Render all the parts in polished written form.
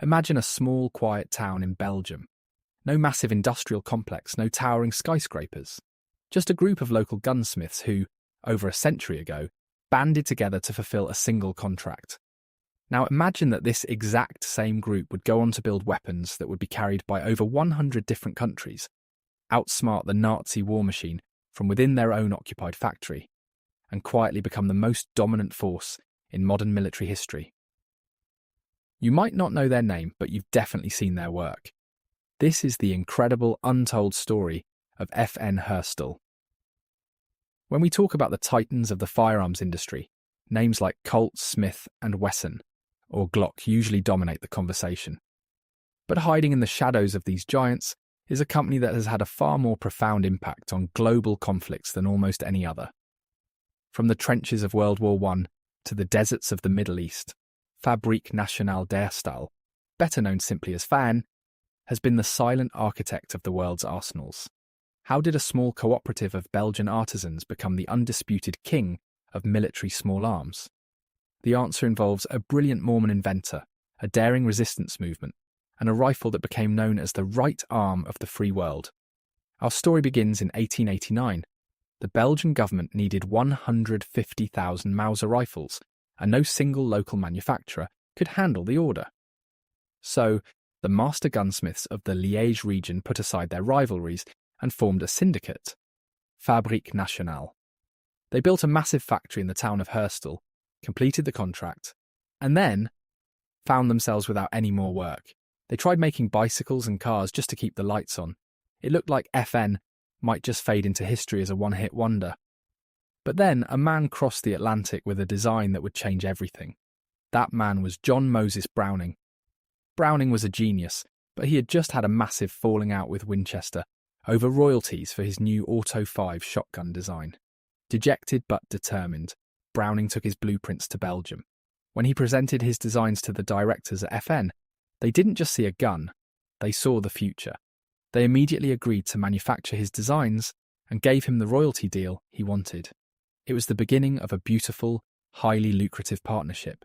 Imagine a small, quiet town in Belgium. No massive industrial complex, no towering skyscrapers. Just a group of local gunsmiths who, over a century ago, banded together to fulfill a single contract. Now imagine that this exact same group would go on to build weapons that would be carried by over 100 different countries, outsmart the Nazi war machine from within their own occupied factory, and quietly become the most dominant force in modern military history. You might not know their name, but you've definitely seen their work. This is the incredible untold story of FN Herstal. When we talk about the titans of the firearms industry, names like Colt, Smith, and Wesson, or Glock usually dominate the conversation. But hiding in the shadows of these giants is a company that has had a far more profound impact on global conflicts than almost any other. From the trenches of World War I to the deserts of the Middle East, Fabrique Nationale d'Herstal, better known simply as FAN, has been the silent architect of the world's arsenals. How did a small cooperative of Belgian artisans become the undisputed king of military small arms? The answer involves a brilliant Mormon inventor, a daring resistance movement, and a rifle that became known as the right arm of the free world. Our story begins in 1889. The Belgian government needed 150,000 Mauser rifles, and no single local manufacturer could handle the order. So, the master gunsmiths of the Liège region put aside their rivalries and formed a syndicate, Fabrique Nationale. They built a massive factory in the town of Herstal, completed the contract, and then found themselves without any more work. They tried making bicycles and cars just to keep the lights on. It looked like FN might just fade into history as a one-hit wonder. But then a man crossed the Atlantic with a design that would change everything. That man was John Moses Browning. Browning was a genius, but he had just had a massive falling out with Winchester over royalties for his new Auto 5 shotgun design. Dejected but determined, Browning took his blueprints to Belgium. When he presented his designs to the directors at FN, they didn't just see a gun, they saw the future. They immediately agreed to manufacture his designs and gave him the royalty deal he wanted. It was the beginning of a beautiful, highly lucrative partnership.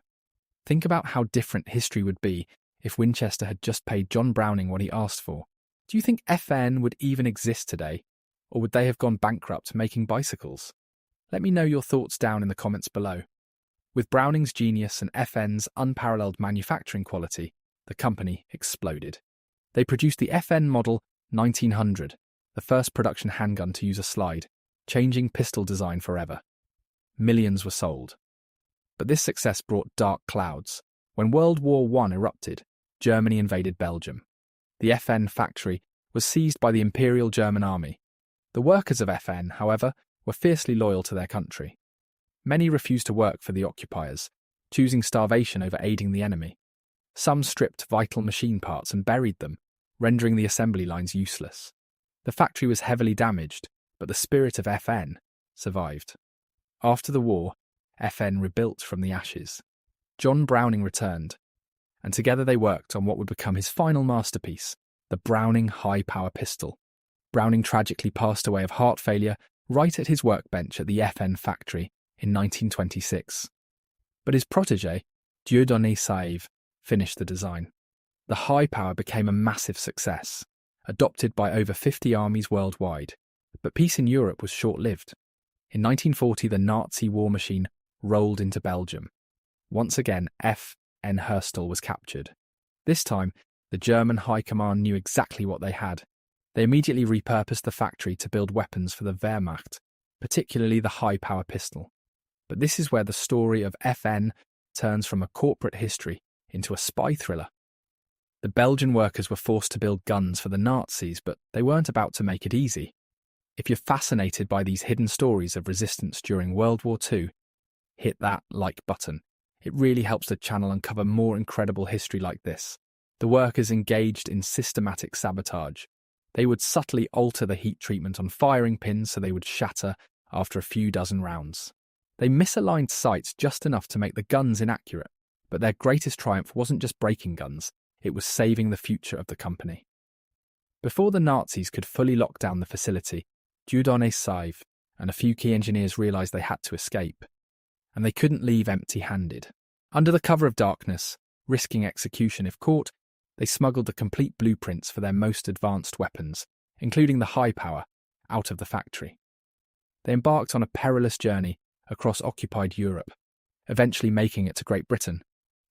Think about how different history would be if Winchester had just paid John Browning what he asked for. Do you think FN would even exist today, or would they have gone bankrupt making bicycles? Let me know your thoughts down in the comments below. With Browning's genius and FN's unparalleled manufacturing quality, the company exploded. They produced the FN Model 1900, the first production handgun to use a slide, changing pistol design forever. Millions were sold. But this success brought dark clouds. When World War I erupted, Germany invaded Belgium. The FN factory was seized by the Imperial German Army. The workers of FN, however, were fiercely loyal to their country. Many refused to work for the occupiers, choosing starvation over aiding the enemy. Some stripped vital machine parts and buried them, rendering the assembly lines useless. The factory was heavily damaged, but the spirit of FN survived. After the war, FN rebuilt from the ashes. John Browning returned, and together they worked on what would become his final masterpiece, the Browning high-power pistol. Browning tragically passed away of heart failure right at his workbench at the FN factory in 1926. But his protégé, Dieudonné Saïve, finished the design. The high power became a massive success, adopted by over 50 armies worldwide, but peace in Europe was short-lived. In 1940, the Nazi war machine rolled into Belgium. Once again, FN Herstal was captured. This time, the German High Command knew exactly what they had. They immediately repurposed the factory to build weapons for the Wehrmacht, particularly the high-power pistol. But this is where the story of FN turns from a corporate history into a spy thriller. The Belgian workers were forced to build guns for the Nazis, but they weren't about to make it easy. If you're fascinated by these hidden stories of resistance during World War II, hit that like button. It really helps the channel uncover more incredible history like this. The workers engaged in systematic sabotage. They would subtly alter the heat treatment on firing pins so they would shatter after a few dozen rounds. They misaligned sights just enough to make the guns inaccurate, but their greatest triumph wasn't just breaking guns, it was saving the future of the company. Before the Nazis could fully lock down the facility, Dieudonné Saïve and a few key engineers realised they had to escape, and they couldn't leave empty-handed. Under the cover of darkness, risking execution if caught, They smuggled the complete blueprints for their most advanced weapons, including the high power, out of the factory. They embarked on a perilous journey across occupied Europe, eventually making it to Great Britain.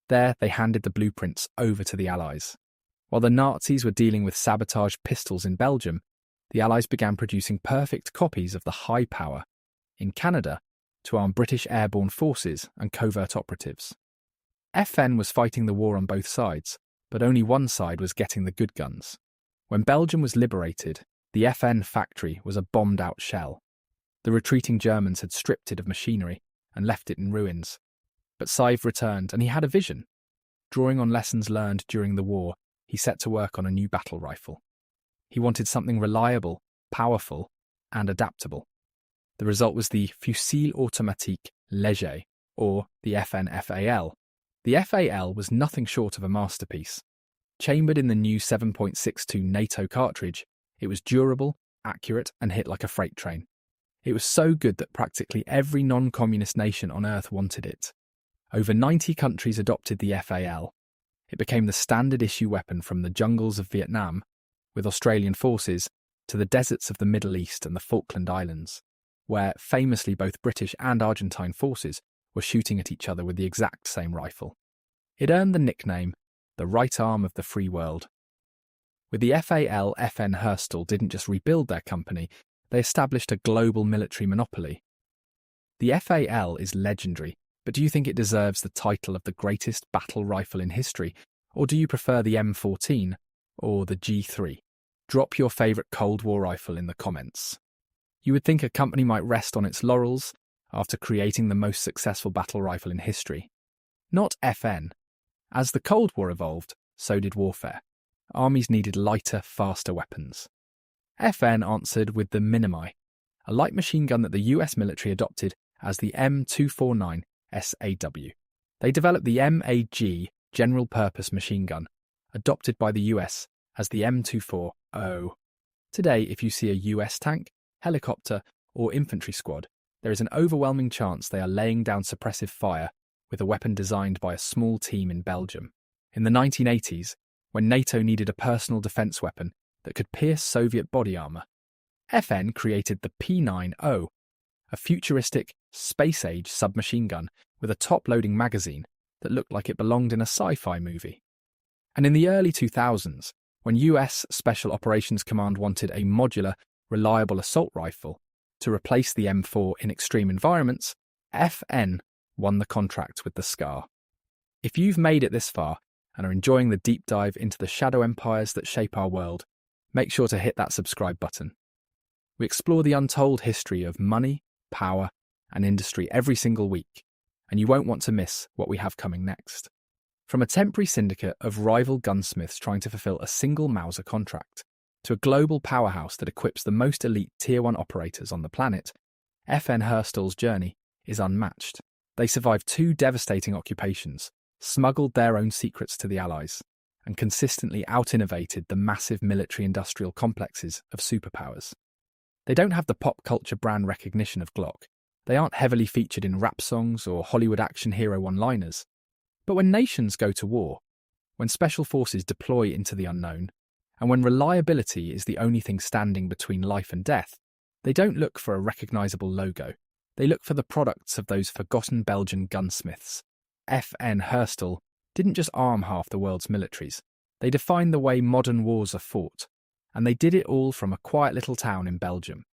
There, they handed the blueprints over to the Allies. While the Nazis were dealing with sabotage pistols in Belgium, the Allies began producing perfect copies of the high power in Canada to arm British airborne forces and covert operatives. FN was fighting the war on both sides, but only one side was getting the good guns. When Belgium was liberated, the FN factory was a bombed-out shell. The retreating Germans had stripped it of machinery and left it in ruins. But Sive returned, and he had a vision. Drawing on lessons learned during the war, he set to work on a new battle rifle. He wanted something reliable, powerful, and adaptable. The result was the Fusil Automatique Léger, or the FN FAL. The FAL was nothing short of a masterpiece. Chambered in the new 7.62 NATO cartridge, it was durable, accurate, and hit like a freight train. It was so good that practically every non-communist nation on Earth wanted it. Over 90 countries adopted the FAL. It became the standard issue weapon from the jungles of Vietnam, with Australian forces, to the deserts of the Middle East and the Falkland Islands, where famously both British and Argentine forces were shooting at each other with the exact same rifle. It earned the nickname, the right arm of the free world. With the FAL, FN Herstal didn't just rebuild their company, they established a global military monopoly. The FAL is legendary, but do you think it deserves the title of the greatest battle rifle in history, or do you prefer the M14 or the G3? Drop your favourite Cold War rifle in the comments. You would think a company might rest on its laurels after creating the most successful battle rifle in history. Not FN. As the Cold War evolved, so did warfare. Armies needed lighter, faster weapons. FN answered with the Minimi, a light machine gun that the US military adopted as the M249 SAW. They developed the MAG General Purpose Machine Gun, adopted by the US as the M240. Today, if you see a US tank, helicopter, or infantry squad, there is an overwhelming chance they are laying down suppressive fire with a weapon designed by a small team in Belgium. In the 1980s, when NATO needed a personal defense weapon that could pierce Soviet body armor, FN created the P90, a futuristic, space-age submachine gun with a top-loading magazine that looked like it belonged in a sci-fi movie. And in the early 2000s, when US Special Operations Command wanted a modular, reliable assault rifle to replace the M4 in extreme environments, FN won the contract with the SCAR. If you've made it this far and are enjoying the deep dive into the shadow empires that shape our world, make sure to hit that subscribe button. We explore the untold history of money, power, and industry every single week, and you won't want to miss what we have coming next. From a temporary syndicate of rival gunsmiths trying to fulfill a single Mauser contract, to a global powerhouse that equips the most elite Tier 1 operators on the planet, FN Herstal's journey is unmatched. They survived 2 devastating occupations, smuggled their own secrets to the Allies, and consistently out-innovated the massive military-industrial complexes of superpowers. They don't have the pop culture brand recognition of Glock. They aren't heavily featured in rap songs or Hollywood action hero one-liners. But when nations go to war, when special forces deploy into the unknown, and when reliability is the only thing standing between life and death, they don't look for a recognisable logo. They look for the products of those forgotten Belgian gunsmiths. FN Herstal didn't just arm half the world's militaries. They defined the way modern wars are fought, and they did it all from a quiet little town in Belgium.